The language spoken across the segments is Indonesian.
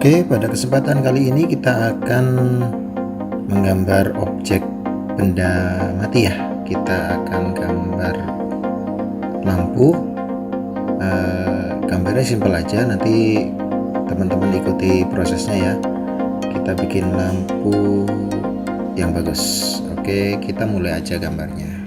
Oke, pada kesempatan kali ini kita akan menggambar objek benda mati ya. Kita akan gambar lampu. Gambarnya simpel aja, nanti teman-teman ikuti prosesnya ya. Kita bikin lampu yang bagus. Oke, kita mulai aja gambarnya.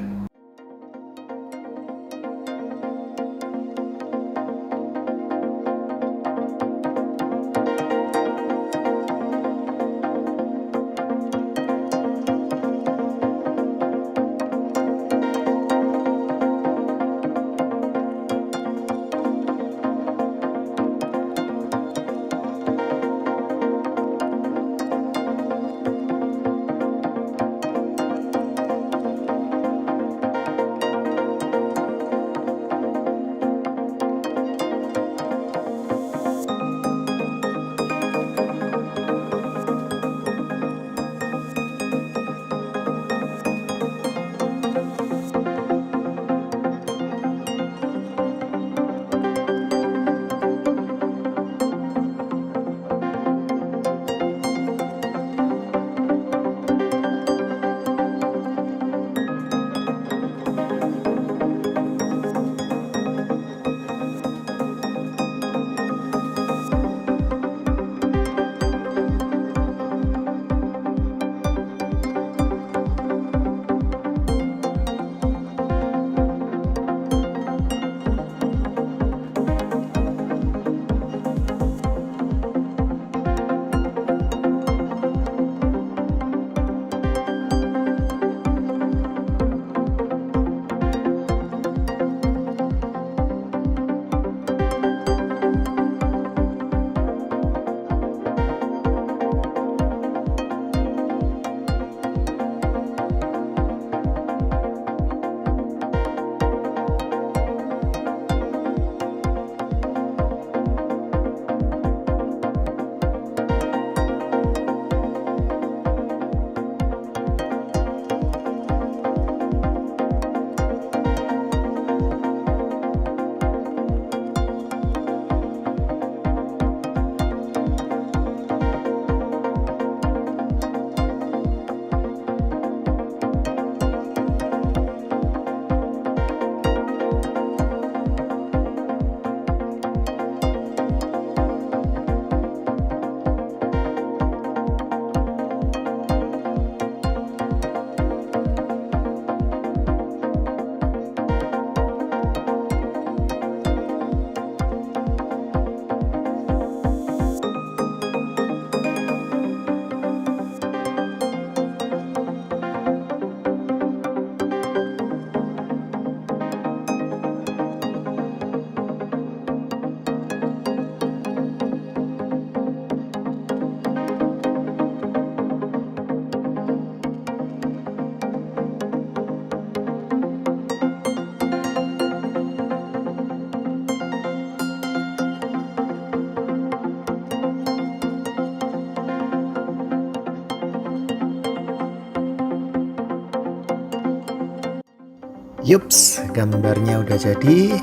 Yups, gambarnya udah jadi.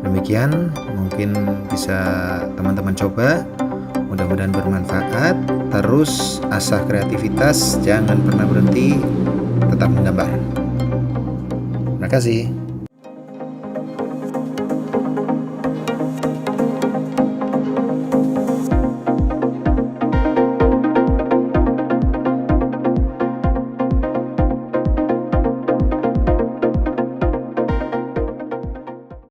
Demikian, mungkin bisa teman-teman coba. Mudah-mudahan bermanfaat. Terus asah kreativitas, jangan pernah berhenti, tetap menggambar. Terima kasih.